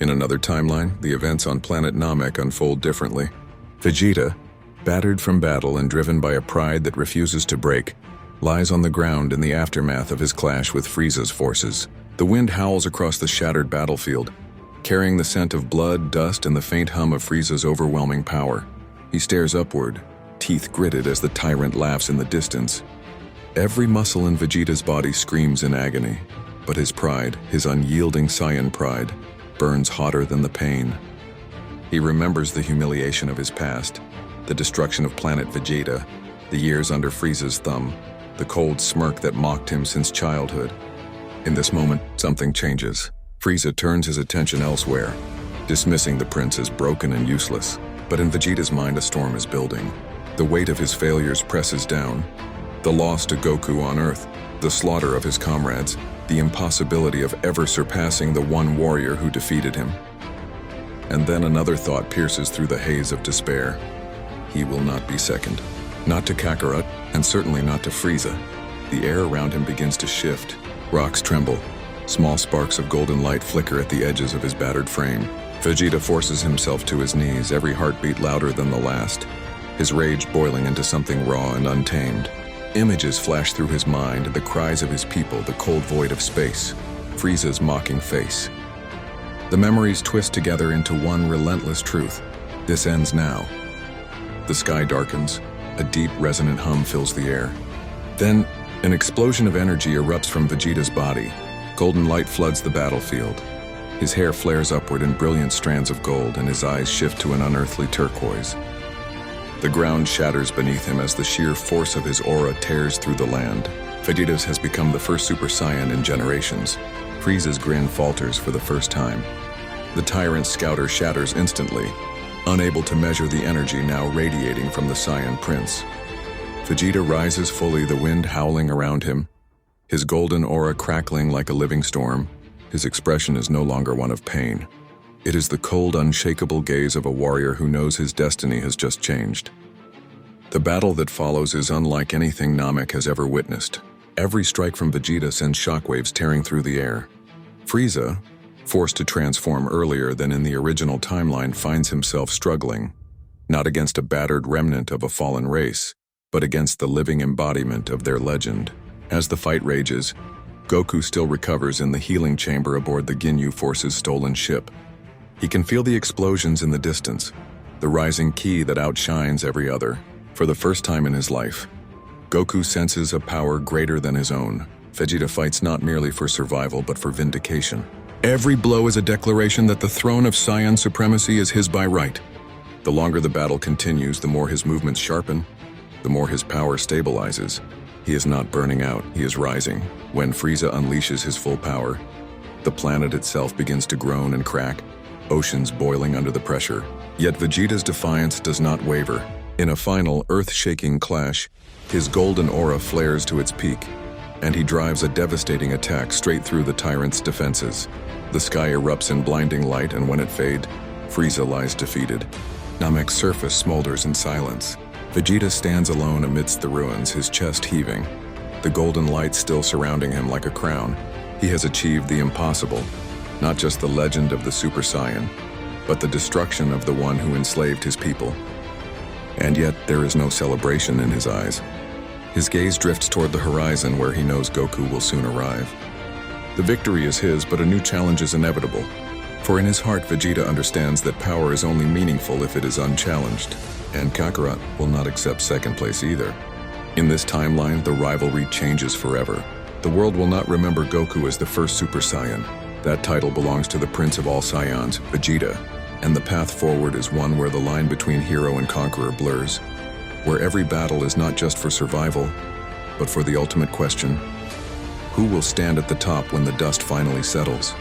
In another timeline, the events on planet Namek unfold differently. Vegeta, battered from battle and driven by a pride that refuses to break, lies on the ground in the aftermath of his clash with Frieza's forces. The wind howls across the shattered battlefield, carrying the scent of blood, dust, and the faint hum of Frieza's overwhelming power. He stares upward, teeth gritted as the tyrant laughs in the distance. Every muscle in Vegeta's body screams in agony, but his pride, his unyielding Saiyan pride, burns hotter than the pain. He remembers the humiliation of his past, the destruction of planet Vegeta, the years under Frieza's thumb, the cold smirk that mocked him since childhood. In this moment, something changes. Frieza turns his attention elsewhere, dismissing the prince as broken and useless. But in Vegeta's mind, a storm is building. The weight of his failures presses down. The loss to Goku on Earth, the slaughter of his comrades, the impossibility of ever surpassing the one warrior who defeated him. And then another thought pierces through the haze of despair. He will not be second. Not to Kakarot, and certainly not to Frieza. The air around him begins to shift. Rocks tremble. Small sparks of golden light flicker at the edges of his battered frame. Vegeta forces himself to his knees, every heartbeat louder than the last, his rage boiling into something raw and untamed. Images flash through his mind, the cries of his people, the cold void of space, Frieza's mocking face. The memories twist together into one relentless truth. This ends now. The sky darkens. A deep, resonant hum fills the air. Then, an explosion of energy erupts from Vegeta's body. Golden light floods the battlefield. His hair flares upward in brilliant strands of gold, and his eyes shift to an unearthly turquoise. The ground shatters beneath him as the sheer force of his aura tears through the land. Vegeta has become the first Super Saiyan in generations. Frieza's grin falters for the first time. The tyrant's scouter shatters instantly, unable to measure the energy now radiating from the Saiyan prince. Vegeta rises fully, the wind howling around him, his golden aura crackling like a living storm. His expression is no longer one of pain. It is the cold, unshakable gaze of a warrior who knows his destiny has just changed. The battle that follows is unlike anything Namek has ever witnessed. Every strike from Vegeta sends shockwaves tearing through the air. Frieza, forced to transform earlier than in the original timeline, finds himself struggling, not against a battered remnant of a fallen race, but against the living embodiment of their legend. As the fight rages, Goku still recovers in the healing chamber aboard the Ginyu Force's stolen ship. He can feel the explosions in the distance, the rising ki that outshines every other. For the first time in his life, Goku senses a power greater than his own. Vegeta fights not merely for survival, but for vindication. Every blow is a declaration that the throne of Saiyan supremacy is his by right. The longer the battle continues, the more his movements sharpen, the more his power stabilizes. He is not burning out, he is rising. When Frieza unleashes his full power, the planet itself begins to groan and crack, oceans boiling under the pressure. Yet Vegeta's defiance does not waver. In a final, earth-shaking clash, his golden aura flares to its peak, and he drives a devastating attack straight through the tyrant's defenses. The sky erupts in blinding light, and when it fades, Frieza lies defeated. Namek's surface smolders in silence. Vegeta stands alone amidst the ruins, his chest heaving, the golden light still surrounding him like a crown. He has achieved the impossible, not just the legend of the Super Saiyan, but the destruction of the one who enslaved his people. And yet, there is no celebration in his eyes. His gaze drifts toward the horizon where he knows Goku will soon arrive. The victory is his, but a new challenge is inevitable. For in his heart, Vegeta understands that power is only meaningful if it is unchallenged. And Kakarot will not accept second place either. In this timeline, the rivalry changes forever. The world will not remember Goku as the first Super Saiyan. That title belongs to the Prince of all Saiyans, Vegeta. And the path forward is one where the line between hero and conqueror blurs. Where every battle is not just for survival, but for the ultimate question: who will stand at the top when the dust finally settles?